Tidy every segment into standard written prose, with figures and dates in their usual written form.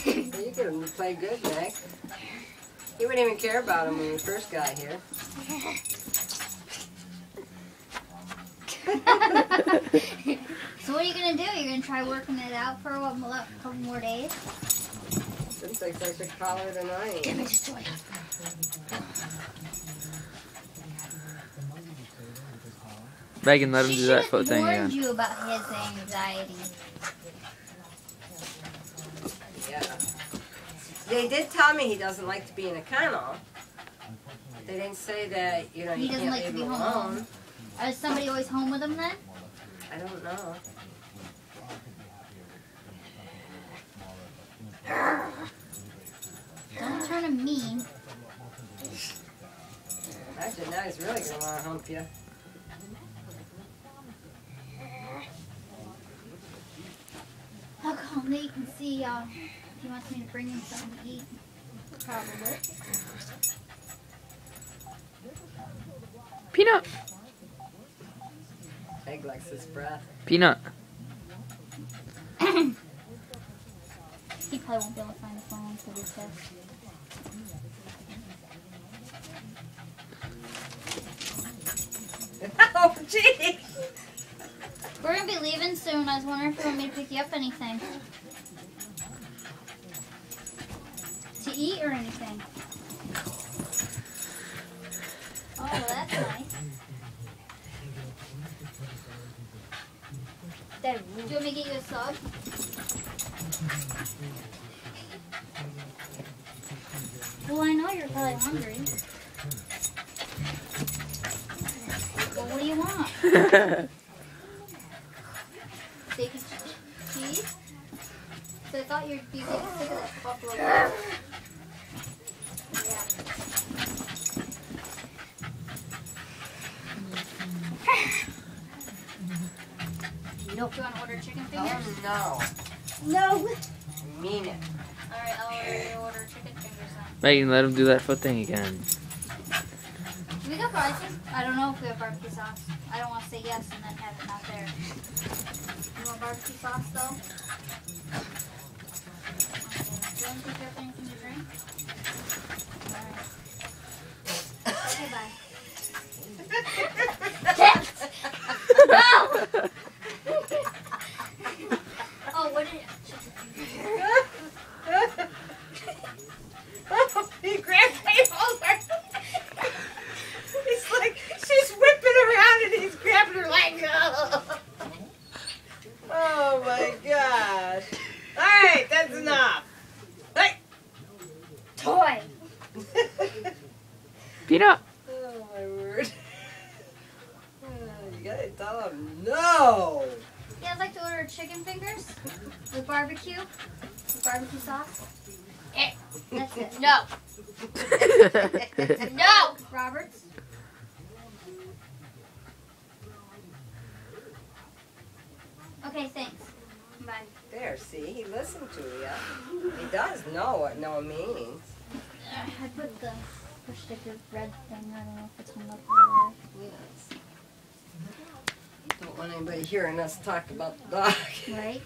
You could play good, Nick. You wouldn't even care about him when you first got here. So what are you going to do? You're going to try working it out for a couple more days? Seems like such a collar tonight. Give me this toy. Megan, let him do that foot thing again. He should have warned you about his anxiety. Yeah. They did tell me he doesn't like to be in a kennel. They didn't say that, you know, He you doesn't can't like to leave be him home alone. Is somebody always home with him then? I don't know. Don't turn him mean. Actually, now he's really going to want to hump you. I'll call Nate and see if he wants me to bring him something to eat. Probably. Peanut. Egg likes his breath. Peanut. He probably won't be able to find the phone for this test. Oh, gee! We're going to be leaving soon. I was wondering if you want me to pick you up anything. To eat or anything? Oh, that's nice. Do you want me to get you a sub? Well, I know you're probably hungry. Well, what do you want? Steak and cheese? So I thought you'd be getting sick of that buffalo. Yeah. Nope. Do you want to order chicken fingers? Oh, no. No. I mean it. Alright, I'll order chicken fingers then. Megan, let him do that foot thing again. Do we got barbecue? I don't know if we have barbecue sauce. I don't want to say yes and then have it not there. You want barbecue sauce though? Okay. Do you want to take care of anything to drink? Alright. Okay, bye. No! Oh, what did it? He grabbed my holder. He's like, she's whipping around and he's grabbing her leg. Oh my gosh. Alright, that's enough. Hey! Toy! Peanut. Oh my word. You gotta tell him no. Yeah, I'd like to order chicken fingers with barbecue sauce. That's it. No. No, Roberts. Okay, thanks. Bye. There, see, he listened to you. He does know what no means. I put the push sticker red thing. I don't know if it's hung up over Yes. Don't want anybody hearing us talk about the dog. there. Right?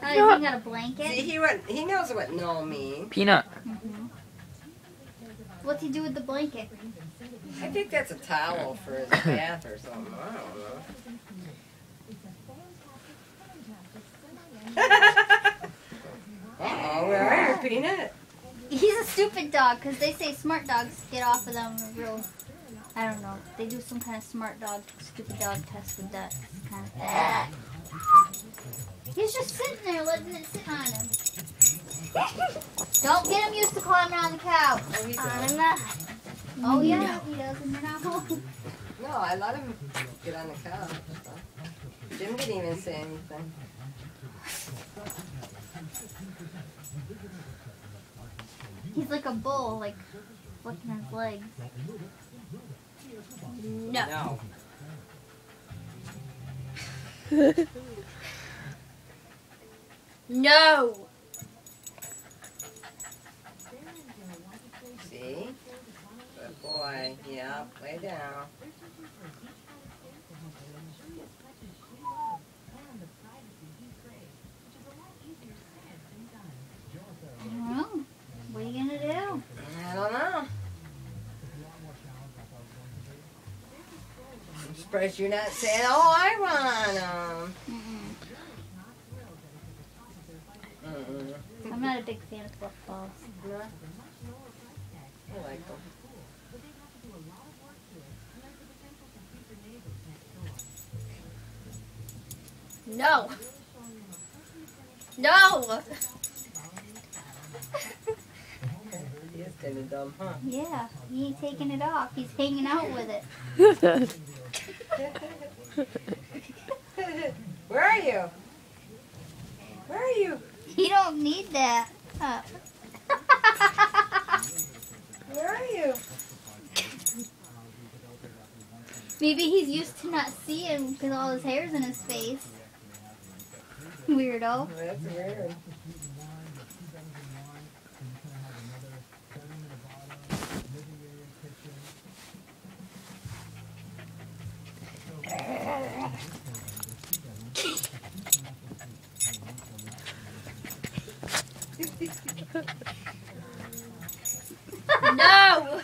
Oh, you got a blanket? See, he knows what no means. Peanut. Mm-hmm. What's he do with the blanket? I think that's a towel for his bath or something. I don't know. Uh-oh, where are you, Peanut? He's a stupid dog because they say smart dogs get off of them real. I don't know. They do some kind of smart dog, stupid dog test with that kind of thing. He's just sitting there letting it sit on him. Don't get him used to climbing on the couch. Oh, he I'm does. not. Oh yeah, he does, and you're not home. No, I let him get on the couch. Jim didn't even say anything. He's like a bull, like flicking his legs. No. No. No. See? Good boy. Yeah, lay down. surprised you're not saying, "Oh, I want them." I'm not a big fan of fluff balls. No, I like them. No. No. He is kind of dumb, huh? Yeah, he ain't taking it off. He's hanging out with it. Where are you? Where are you? You don't need that. Where are you? Maybe he's used to not seeing because all his hair's in his face. Weirdo. That's weird. No!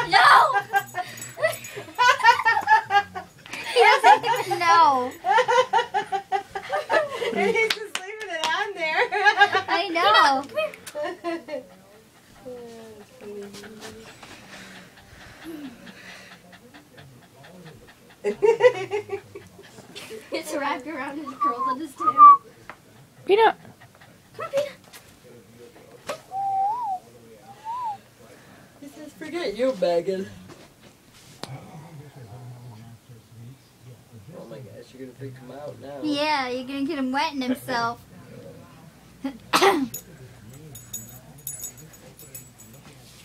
No! He doesn't even know. And he's just leaving it on there. I know. It's wrapped around his curls on his tail. Peanut. Come on, Peanut. He says, "Forget you, Megan." Oh my gosh, you're gonna freak him out now. Yeah, you're gonna get him wetting himself.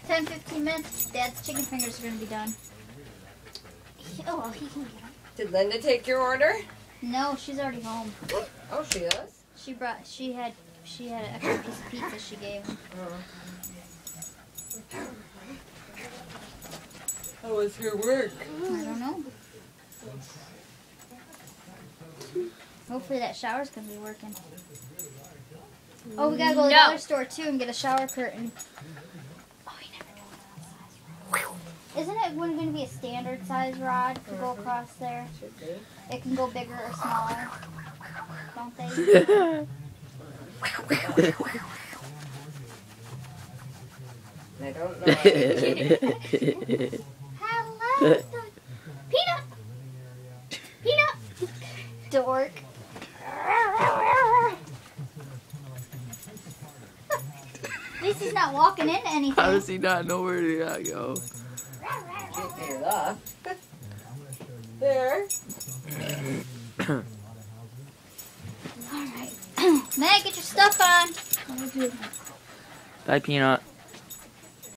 10-15 minutes, Dad's chicken fingers are gonna be done. Oh, well, he can get them. Did Linda take your order? No, she's already home. Oh, she is? She had an extra piece of pizza she gave him. How was her work? I don't know. Hopefully that shower's gonna be working. Oh, we gotta go to the dollar store too and get a shower curtain. Oh, you never know what size rod. Isn't it going to be a standard size rod to go across there? Should be. It can go bigger or smaller, don't they? I don't know. Hello, Peanut. Peanut. Dork. At least he's not walking into anything. How does he not know where to go? Can't get it off. There. Alright. Meg, get your stuff on. Bye, Peanut.